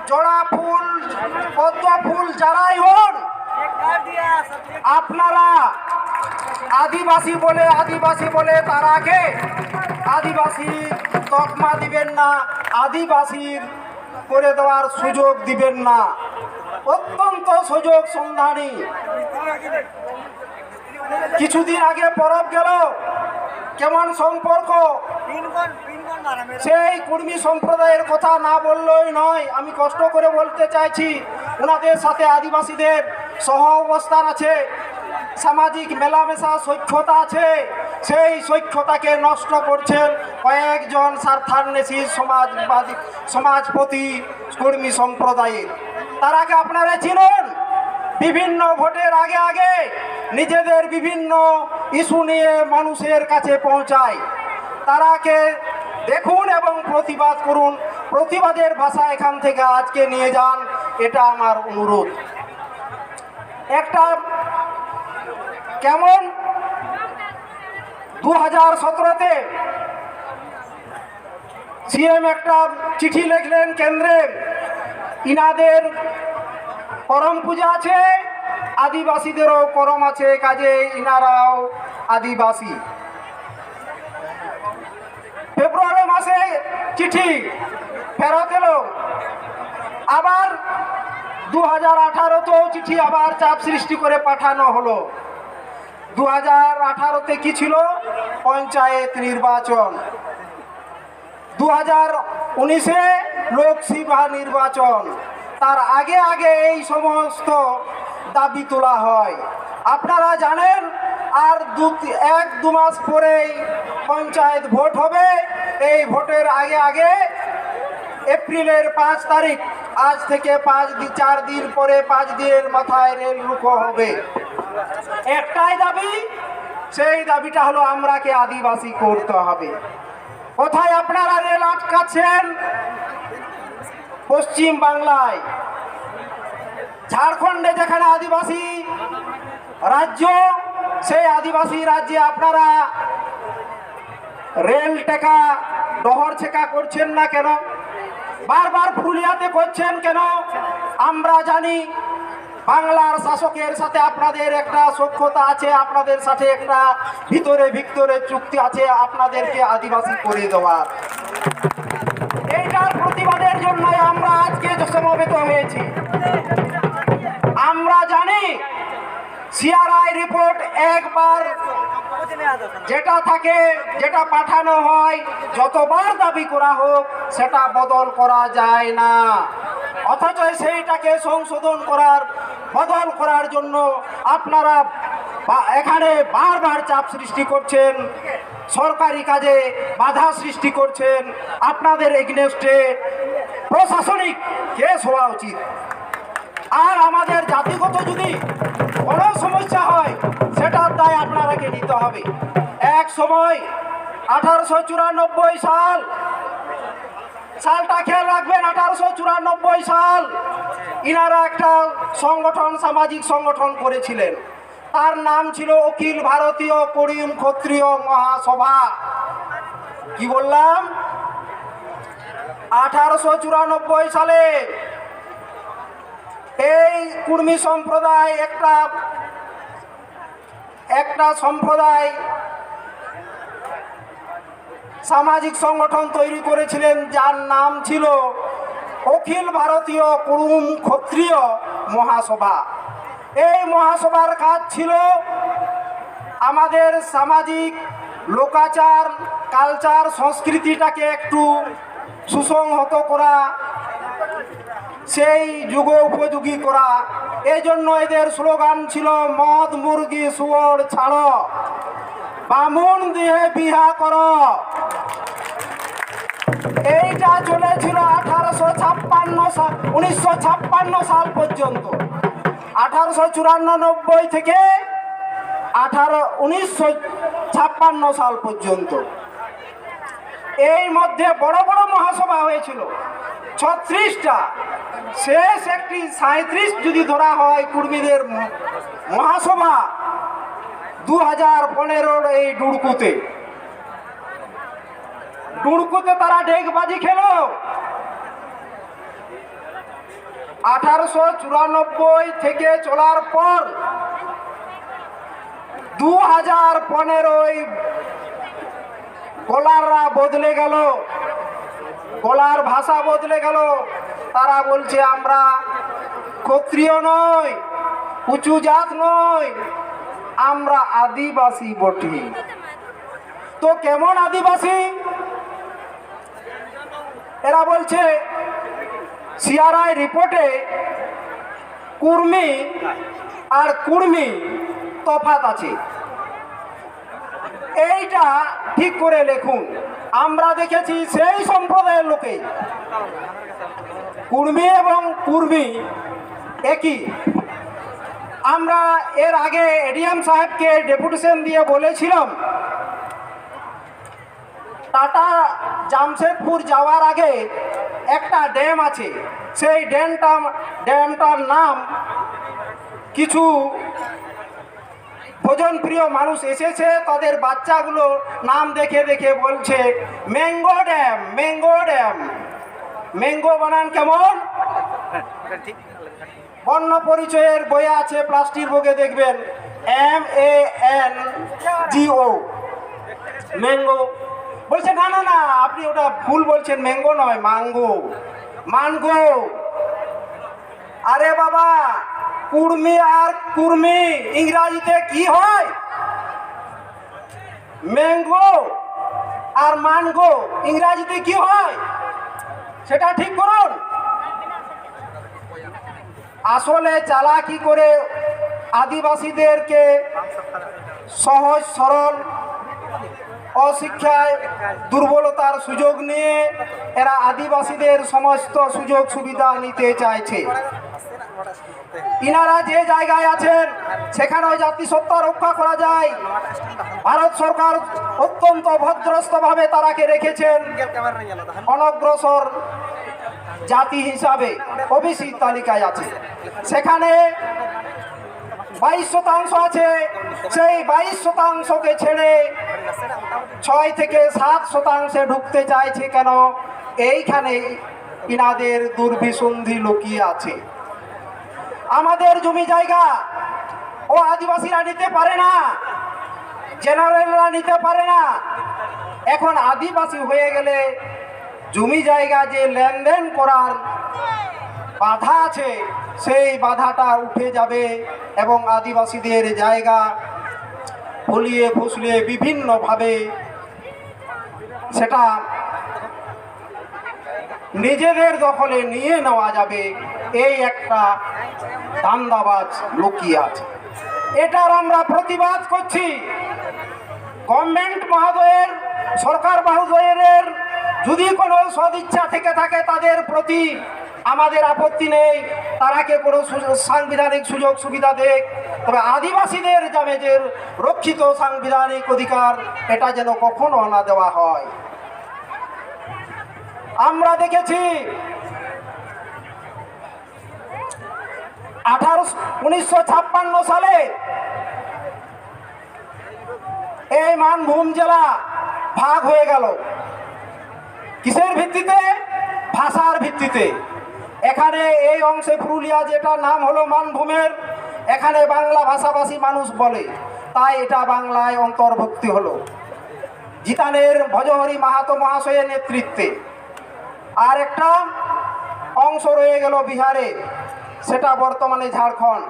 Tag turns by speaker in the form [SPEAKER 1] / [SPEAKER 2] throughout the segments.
[SPEAKER 1] জোড়া ফুল, পদ্ম ফুল যারাই হন, আপনারা আদিবাসী বলে তারাকে আদিবাসী তকমা দিবেন না, আদিবাসীর করে দেওয়ার সুযোগ দিবেন না। অত্যন্ত সুযোগ সন্ধানী। কিছুদিন আগে পরব গেল, কেমন সম্পর্ক, সেই কুর্মী সম্প্রদায়ের কথা না বললেই নয়। আমি কষ্ট করে বলতে চাইছি, ওনাদের সাথে আদিবাসীদের সহ অবস্থান আছে, সামাজিক মেলামেশা সৈক্যতা আছে। সেই সৈক্যতাকে নষ্ট করছেন কয়েকজন স্বার্থান্বেষী সমাজপতি কর্মী সম্প্রদায়ের। তারাকে আপনারা চিনেন, বিভিন্ন ভোটের আগে আগে নিজেদের বিভিন্ন ইস্যু নিয়ে মানুষের কাছে পৌঁছায়। তারাকে দেখুন এবং প্রতিবাদ করুন। প্রতিবাদের ভাষা এখান থেকে আজকে নিয়ে যান, এটা আমার অনুরোধ। একটা কেমন 2017-তে সিএম একটা চিঠি লিখলেন কেন্দ্রে, ইনাদের করম পূজা আছে, আদিবাসীদেরও করম আছে, কাজে ইনারাও আদিবাসী। ফেব্রুয়ারি মাসে চিঠি ফেরত এলো, আবার 2018-তেও চিঠি আবার চাপ সৃষ্টি করে পাঠানো হলো। 2018-তে কি ছিল? পঞ্চায়েত নির্বাচন। 2019-এ লোকসভা নির্বাচন। তার আগে আগে এই সমস্ত দাবি তোলা হয়। আপনারা জানেন, আর 1-2 মাস পরেই পঞ্চায়েত ভোট হবে। এই ভোটের আগে আগে এপ্রিলের 5 তারিখ, আজ থেকে 4 দিন পরে, 5 দিনের মাথায় রেল রুখো হবে। একটাই দাবি, সেই দাবিটা হলো আমরাকে আদিবাসী করতে হবে। কোথায় আপনারা রেল আটকাচ্ছেন? পশ্চিম বাংলায়। ঝাড়খণ্ডে যেখানে আদিবাসী রাজ্য, সেই আদিবাসী রাজ্যে আপনারা রেল টেকা, ডহর ছেকা করছেন না কেন? বারবার পুরুলিয়াতে করছেন কেন? আমরা জানি বাংলার শাসকের সাথে আপনাদের একটা সখ্যতা আছে, আপনাদের সাথে একটা ভিতরে চুক্তি আছে আপনাদেরকে আদিবাসী করে দেওয়ার। এইটার প্রতিবাদের জন্য আমরা আজকে সমবেত হয়েছি। আমরা জানি সিআরআই রিপোর্ট একবার যেটা থাকে, যেটা পাঠানো হয়, যতবার দাবি করা হোক সেটা বদল করা যায় না। অথচ সেইটাকে সংশোধন করার, বদল করার জন্য আপনারা এখানে বারবার চাপ সৃষ্টি করছেন, সরকারি কাজে বাধা সৃষ্টি করছেন। আপনাদের এগেইনস্টে প্রশাসনিক কেস হওয়া উচিত। আর আমাদের জাতিগত যদি কোনো সমস্যা হয়, সেটার দায় আপনারাকে নিতে হবে। এক সময় 1894 সালটা খেয়াল রাখবেন, 1894 সাল ইনারা একটা সংগঠন, সামাজিক সংগঠন করেছিলেন। তার নাম ছিল অখিল ভারতীয় করিম ক্ষত্রিয় মহাসভা। কি বললাম? 1894 সালে এই কুর্মী সম্প্রদায় একটা সম্প্রদায় সামাজিক সংগঠন তৈরি করেছিলেন, যার নাম ছিল অখিল ভারতীয় কুরুম ক্ষত্রিয় মহাসভা। এই মহাসভার কাজ ছিল আমাদের সামাজিক লোকাচার, কালচার, সংস্কৃতিটাকে একটু সুসংহত করা, সেই যুগ উপযোগী করা। এই জন্য এদের স্লোগান ছিল মদ মুরগি শুয়োর ছাড়ো, বামুন দিয়ে বিহা করো। এইটা চলেছিল 1956 সাল পর্যন্ত। 1894 থেকে 1956 সাল পর্যন্ত এই মধ্যে বড় বড় মহাসভা হয়েছিল 36টা। শেষ একটি 37 যদি ধরা হয় কুর্মীদের মহাসভা 2015-র এই ডুড়কুতে তারা ঢেকবাজি খেলো। 1894 থেকে চলার পর 2015 কলাররা বদলে গেল, কলার ভাষা বদলে গেল। তারা বলছে আমরা ক্ষত্রিয় নই, উঁচু জাত নই, আমরা আদিবাসী বটি। তো কেমন আদিবাসী? এরা বলছে সিআরআই রিপোর্টে কুর্মি আর কুর্মি তফাৎ আছে। এইটা ঠিক করে লিখুন। আমরা দেখেছি সেই সম্প্রদায়ের লোকে কুর্মি এবং কুর্মি একই। আমরা এর আগে এডিএম সাহেবকে ডেপুটেশন দিয়ে বলেছিলাম টাটা জামশেদপুর যাওয়ার আগে একটা ড্যাম আছে, সেই ড্যামটার নাম কিছু ভোজনপ্রিয় মানুষ এসেছে, তাদের বাচ্চাগুলো নাম দেখে দেখে বলছে mango dam, mango dam. Mango বানান কেমন? বর্ণ পরিচয়ের বই আছে, প্লাস্টিক বগে দেখবেন MANGO, ম্যাঙ্গো। বলছে না না না, আপনি ওটা ভুল বলছেন, ম্যাঙ্গো নয়, মাঙ্গো, মানগো। আরে বাবা, কুর্মি আর কুর্মি ইংরাজিতে কি হয়? ম্যাঙ্গো আর মানগো ইংরাজিতে কি হয় সেটা ঠিক করুন। আসলে চালাকি করে আদিবাসীদেরকে সহজ সরল অশিক্ষায় দুর্বলতার সুযোগ নিয়ে এরা আদিবাসীদের সমস্ত সুযোগ সুবিধা নিতে চাইছে। ইনারা যে জায়গায় আছেন সেখানেও জাতিসত্তা রক্ষা করা যায়। ভারত সরকার অত্যন্ত ভদ্রস্থভাবে তারাকে রেখেছেন অনগ্রসর জাতি হিসাবে, ওবিসি তালিকায় আছে। সেখানে 22% আছে, সেই 22%কে ছেড়ে 6 থেকে 7% ঢুকতে চাইছে কেন? এইখানে ইনাদের দুর্বিসন্ধি লুকিয়ে আছে। আমাদের জমি জায়গা ও আদিবাসীরা নিতে পারে না, জেনারেলরা নিতে পারে না। এখন আদিবাসী হয়ে গেলে জমি জায়গা যে লেনদেন করার বাধা আছে সেই বাধাটা উঠে যাবে এবং আদিবাসীদের জায়গা ফলিয়ে ফুসলিয়ে বিভিন্নভাবে সেটা নিজেদের দখলে নিয়ে নেওয়া যাবে। এই একটা ধান্দাবাজ লুকিয়ে আছে, এটার আমরা প্রতিবাদ করছি। গভর্নমেন্ট মহোদয়ের, সরকার মহোদয়ের যদি কোনো সদিচ্ছা থেকে থাকে তাদের প্রতি আমাদের আপত্তি নেই, তারাকে কোনো সাংবিধানিক সুযোগ সুবিধা দেখ, তবে আদিবাসীদের যাবে যে রক্ষিত সাংবিধানিক অধিকার এটা যেন কখনো না দেওয়া হয়। আমরা দেখেছি 1956 সালে এই মানভূম জেলা ভাগ হয়ে গেল। কিসের ভিত্তিতে? ভাষার ভিত্তিতে। এখানে এই অংশে পুরুলিয়া, যেটা নাম হলো মানভূমের, এখানে বাংলা ভাষাভাষী মানুষ বলে, তাই এটা বাংলায় অন্তর্ভুক্তি হলো জিতানের ভজহরি মাহাতো মহাশয়ের নেতৃত্বে। আর একটা অংশ রয়ে গেল বিহারে, সেটা বর্তমানে ঝাড়খণ্ড।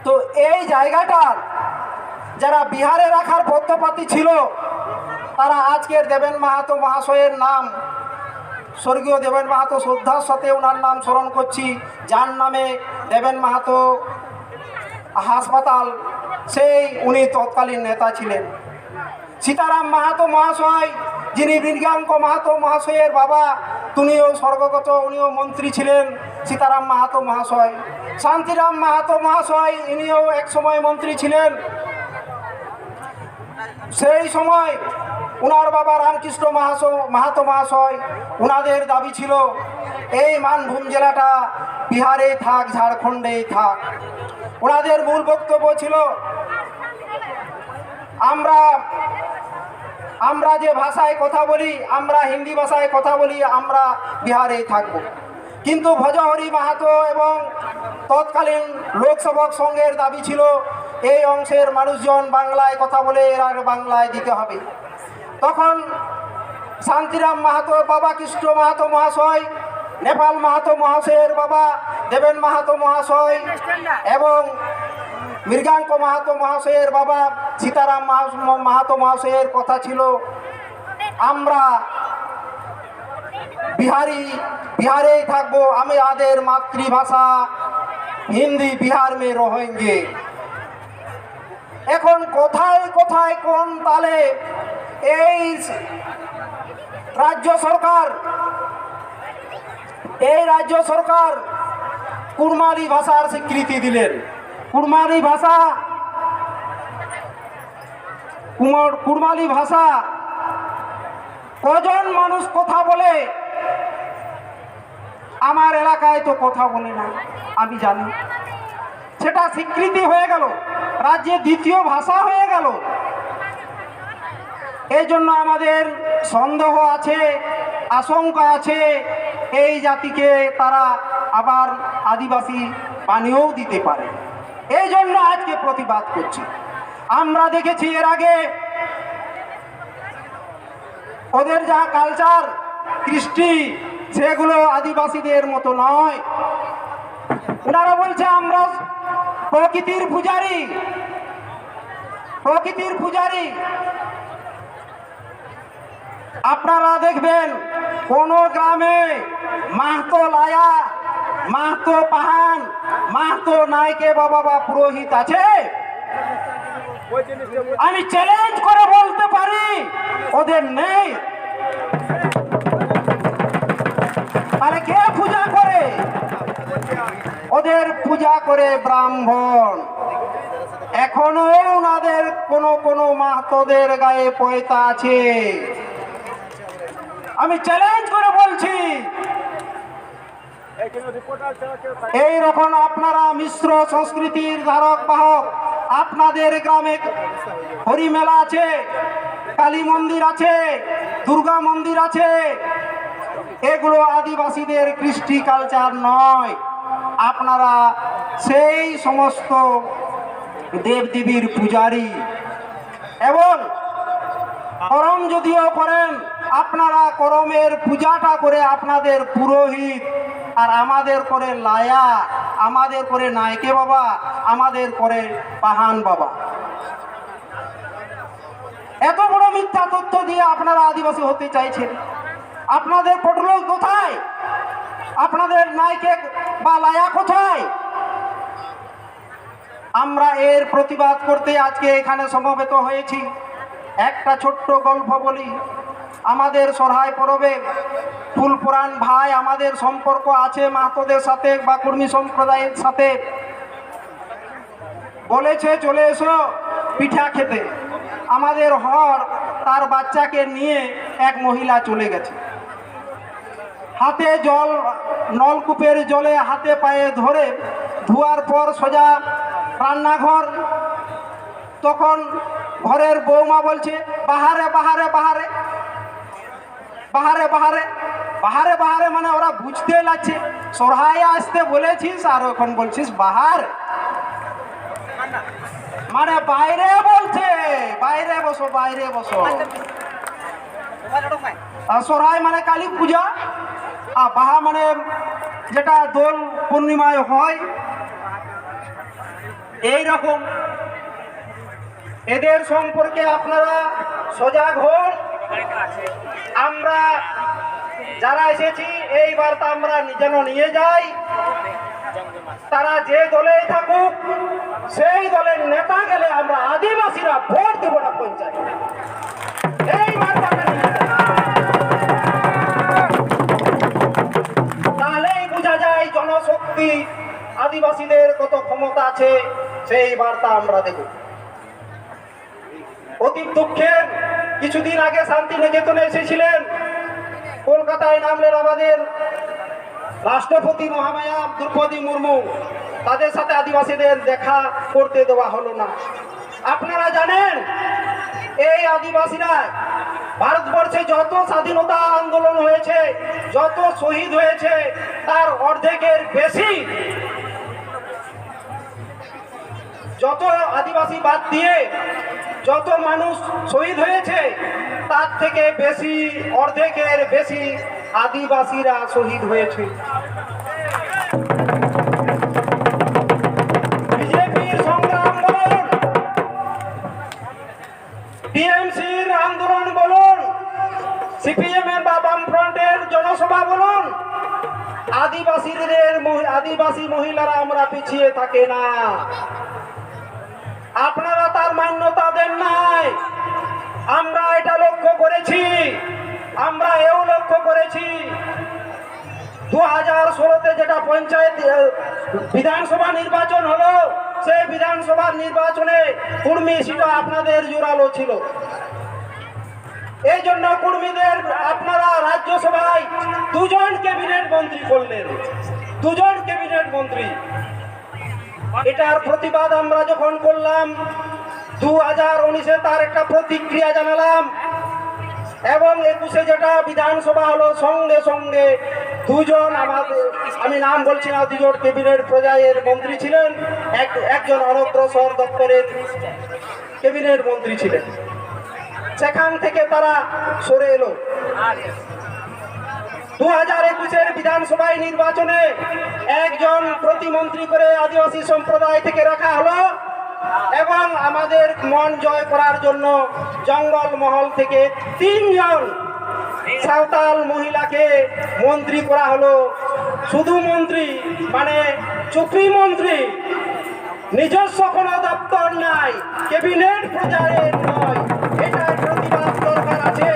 [SPEAKER 1] তো এই জায়গাটার যারা বিহারে রাখার পদ্ধতি ছিল তারা আজকের দেবেন মাহাতো মহাশয়ের নাম, স্বর্গীয় দেবেন মাহাতো, শ্রদ্ধার সাথে ওনার নাম স্মরণ করছি, যার নামে দেবেন মাহাতো হাসপাতাল, সেই উনি তৎকালীন নেতা ছিলেন। সীতারাম মাহাতো মহাশয়, যিনি মৃগাঙ্ক মাহাতো মহাশয়ের বাবা, তিনিও স্বর্গগত, উনিও মন্ত্রী ছিলেন, সীতারাম মাহাতো মহাশয়। শান্তিরাম মাহাতো মহাশয়, ইনিও এক সময় মন্ত্রী ছিলেন। সেই সময় উনার বাবা রামকৃষ্ণ মাহাতো মহাশয়, উনাদের দাবি ছিল এই মানভূম জেলাটা বিহারেই থাক, ঝাড়খণ্ডেই থাক। ওনাদের মূল বক্তব্য ছিল আমরা যে ভাষায় কথা বলি, আমরা হিন্দি ভাষায় কথা বলি, আমরা বিহারেই থাকব। কিন্তু ভজহরি মাহাতো এবং তৎকালীন লোকসেবক সংঘের দাবি ছিল এই অংশের মানুষজন বাংলায় কথা বলে এরা বাংলায় দিতে হবে। তখন শান্তিরাম মাহাতো বাবা, কৃষ্ণ মাহাতো মহাশয়, নেপাল মাহাতো মহাশয়ের বাবা দেবেন মাহাতো মহাশয় এবং মৃগাঙ্ক মাহাতো মহাশয়ের বাবা সীতারাম মাহাতো কথা ছিল আমরা বিহারেই থাকবো, আমাদের মাতৃভাষা হিন্দি, বিহার মে রহেঙ্গে। এখন কোথায় কোথায় কোন তালে এই রাজ্য সরকার কুড়মালি ভাষার স্বীকৃতি দিলেন। কুড়মালি ভাষা কজন মানুষ কথা বলে? আমার এলাকায় তো কথা বলে না, আমি জানি। সেটা স্বীকৃতি হয়ে গেল, রাজ্যে দ্বিতীয় ভাষা হয়ে গেল। এই জন্য আমাদের সন্দেহ আছে, আশঙ্কা আছে, এই জাতিকে তারা আবার আদিবাসী বানিয়েও দিতে পারে। এই জন্য আজকে প্রতিবাদ করছি। আমরা দেখেছি এর আগে ওদের যা কালচার, কৃষ্টি, সেগুলো আদিবাসীদের মতো নয়। ওনারা বলছে আমরা প্রকৃতির পূজারী। আপনারা দেখবেন কোন গ্রামে মাহাতো লায়া, মাহাতো পাহান, মাহাতো নায়কে বাবা বা পুরোহিত আছে? আমি চ্যালেঞ্জ করে বলতে পারি ওদের নেই। তাহলে কে পূজা করে? ওদের পূজা করে ব্রাহ্মণ। এখনো ওনাদের কোনো মাহাতোদের গায়ে পয়তা আছে। আমি চ্যালেঞ্জ করে বলছি, এই রকম আপনারা মিশ্র সংস্কৃতির ধারক বাহক। আপনাদের গ্রামে হরি মেলা আছে, কালী মন্দির আছে, দুর্গা মন্দির আছে, এগুলো আদিবাসীদের কৃষ্টি কালচার নয়। আপনারা সেই সমস্ত দেবদেবীর পূজারী এবং করম যদিও করেন, আপনারা করমের পূজাটা করে আপনাদের পুরোহিত, আর আমাদের করে লায়া, আমাদের করে নায়কে বাবা, আমাদের করে পাহান বাবা। এত বড় মিথ্যা তথ্য দিয়ে আপনারা আদিবাসী হতে চাইছেন। আপনাদের পটলোক কোথায়? আপনাদের নায়কে বা লায়া কোথায়? আমরা এর প্রতিবাদ করতে আজকে এখানে সমবেত হয়েছি। একটা ছোট্ট গল্প বলি। আমাদের সরহাই পরবে ফুলপুরাণ ভাই, আমাদের সম্পর্ক আছে মাহাতোদের সাথে বা কর্মী সম্প্রদায়ের সাথে। বলেছে চলে এসো পিঠা খেতে। আমাদের হর তার বাচ্চাকে নিয়ে এক মহিলা চলে গেছে। হাতে জল, নলকূপের জলে হাতে পায়ে ধরে ধোয়ার পর সোজা রান্নাঘর। তখন ঘরের বৌমা বলছে বাহারে বাহারে বাহারে বাহারে বাহারে বাহারে বাহারে, মানে ওরা বুঝতে লাগছে সরহাই আসতে বলেছিস আর এখন বলছিস বাহার, মানে বাইরে বলছে, বাইরে বসো বাইরে বসো। সরহাই মানে কালী পূজা, আর বাহা মানে যেটা দোল পূর্ণিমায় হয়। এই রকম এদের সম্পর্কে আপনারা সজাগ হন। আমরা যারা এসেছি এই বার্তা আমরা যেন নিয়ে যাই। তারা যে দলে থাকুক, সেই দলের নেতা গেলে আমরা আদিবাসীরা ভোট দেব না পঞ্চায়েত। এই বার্তাটা নিয়ে তাহলেই বোঝা যায় জনশক্তি, আদিবাসীদের কত ক্ষমতা আছে। সেই বার্তা আমরা দেব। অতি দুঃখের কিছুদিন আগে শান্তিনিকেতনে এসেছিলেন, কলকাতায় নামলেন আমাদের রাষ্ট্রপতি মহামায়া দ্রৌপদী মুর্মু। তাদের সাথে আদিবাসীদের দেখা করতে দেওয়া হলো না। আপনারা জানেন এই আদিবাসীরা ভারতবর্ষে যত স্বাধীনতা আন্দোলন হয়েছে, যত শহীদ হয়েছে, তার অর্ধেকের বেশি, যত আদিবাসী বাদ দিয়ে যত মানুষ শহীদ হয়েছে, তার থেকে বেশি, অর্ধেকের বেশি আদিবাসীরা শহীদ হয়েছে। বিজেপির সংগ্রাম বলুন, টিএমসির আন্দোলন বলুন, সিপিএম এর বা বামফ্রন্টের জনসভা বলুন, আদিবাসী মহিলারা আমরা পিছিয়ে থাকে না। আপনারা তার মান্যতা দেন নাই। আমরা এটা লক্ষ্য করেছি। আমরা এও লক্ষ্য করেছি 2016-তে যেটা পঞ্চায়েত বিধানসভা নির্বাচন হলো, সেই বিধানসভার নির্বাচনে কুর্মী সিটও আপনাদের জোরালো ছিল। এই জন্য কুর্মীদের আপনারা রাজ্যসভায় 2 জন ক্যাবিনেট মন্ত্রী করলেন, 2 জন ক্যাবিনেট মন্ত্রী। এটার প্রতিবাদ আমরা যখন করলাম 2019-এ, তার একটা প্রতিক্রিয়া জানালাম, এবং 21-এ যেটা বিধানসভা হলো, সঙ্গে সঙ্গে 2 জন আমাদের, আমি নাম বলছি না, 2 জন ক্যাবিনেট পর্যায়ের মন্ত্রী ছিলেন, একজন অনগ্রসর দপ্তরের ক্যাবিনেট মন্ত্রী ছিলেন। সেখান থেকে তারা সরে এলো। 2021-এর বিধানসভায় নির্বাচনে একজন প্রতিমন্ত্রী করে আদিবাসী সম্প্রদায় থেকে রাখা হলো, এবং আমাদের মন জয় করার জন্য জঙ্গল মহল থেকে 3 জন সাঁওতাল মহিলাকে মন্ত্রী করা হলো। শুধু মন্ত্রী মানে চুপি মন্ত্রী, নিজস্ব কোনো দপ্তর নাই, ক্যাবিনেট পর্যায়ের নয়। এটার প্রতিবাদ দরকার আছে।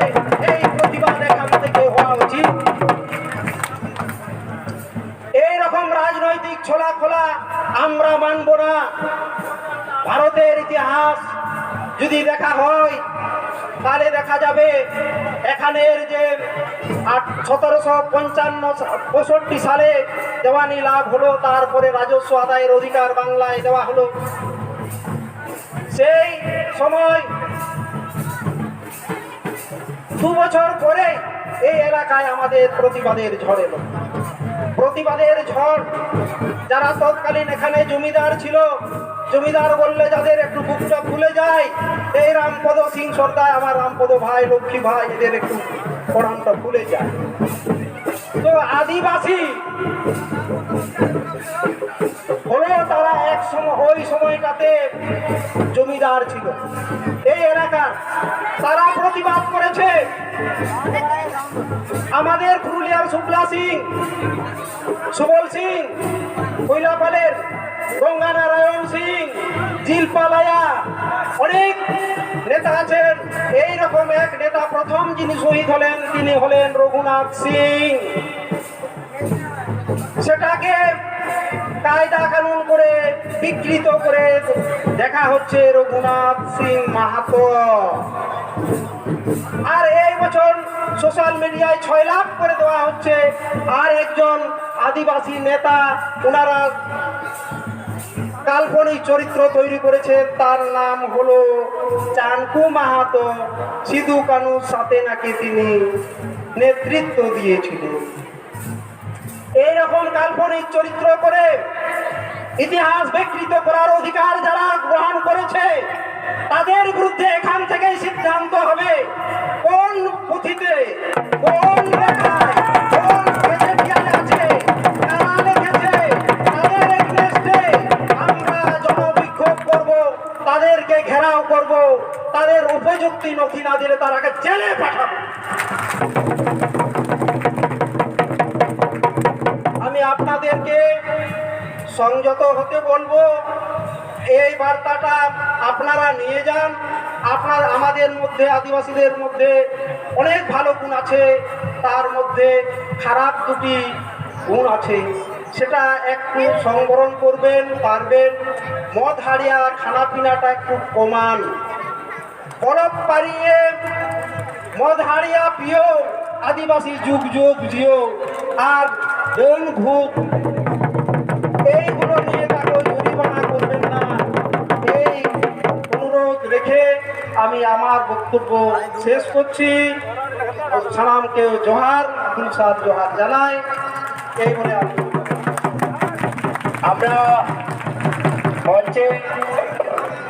[SPEAKER 1] এই প্রতিবাদ এখান থেকে হওয়া উচিত। এইরকম রাজনৈতিক ছোলাখোলা আমরা মানব না। ভারতের ইতিহাস যদি দেখা হয়, তাহলে দেখা যাবে এখানের যে 1765 সালে দেওয়ানি লাভ হলো, তারপরে রাজস্ব আদায়ের অধিকার বাংলায় দেওয়া হলো। সেই সময় 2 বছর পরে এই এলাকায় আমাদের প্রতিবাদের ঝড় এলো। প্রতিবাদের ঝড়, যারা তৎকালীন এখানে জমিদার ছিল, জমিদার বললে যাদের একটু বুকটা খুলে যায়, এই রামপদ সিং সর্দার, আমার রামপদ ভাই, লক্ষ্মী ভাই, এদের একটু পড়ানটা খুলে যায়। তো আদিবাসী হলো তারা এক সময়, ওই সময়টাতে জমিদার ছিল এই এলাকার, তারা প্রতিবাদ করেছে। আমাদের পুরুলিয়ার শুক্লা সিং, সুবল সিং, কৈলাপালের গঙ্গানারায়ণ সিং, জিলপালায়া, অনেক নেতা আছেন। এইরকম এক নেতা, প্রথম যিনি শহীদ হলেন তিনি হলেন রঘুনাথ সিং। সেটাকে কায়দা কানুন করে বিকৃত করে দেখা হচ্ছে রঘুনাথ সিং মাহাতো। আর এই বছর সোশ্যাল মিডিয়ায় 6 লাখ করে দেওয়া হচ্ছে। আর একজন আদিবাসী নেতা, ওনারা কাল্পনিক চরিত্র তৈরি করেছে, তার নাম হলো চানকু মাহাতো। সিধু কানুর সাথে নাকি তিনি নেতৃত্ব দিয়েছিলেন। এইরকম কাল্পনিক চরিত্র করে ইতিহাস বিকৃত করার অধিকার যারা গ্রহণ করেছে, তাদের বিরুদ্ধে এখান থেকেই সিদ্ধান্ত হবে কোন পুঁথিতে, কোন লেখায়, কোন গেজেটিয়ারে আছে, কারা লিখেছে, তাদের এগেইনস্টে আমরা জনবিক্ষোভ করব, তাদেরকে ঘেরাও করব, তাদের উপযুক্ত নথি না দিলে তারাকে জেলে পাঠাবো। আমি আপনাদেরকে সংযত হতে বলবো। এই বার্তাটা আপনারা নিয়ে যান। আমাদের মধ্যে, আদিবাসীদের মধ্যে অনেক ভালো গুণ আছে, তার মধ্যে খারাপ 2টি গুণ আছে, সেটা একটু সংবরণ করবেন, পারবেন। মদ হারিয়া খানাপিনাটা একটু কমান, বরফ পাড়িয়ে মদ হারিয়া পিও, আদিবাসী যুগ যুগ জিও, আর ডোন ভূত এইগুলো নিয়ে কাগজ জরিমানা করবেন না, এই অনুরোধ রেখে আমি আমার বক্তব্য শেষ করছি। সালামকে জোহার, গুলশাদ জোহার জানাই। এই বলে
[SPEAKER 2] আমরা মঞ্চে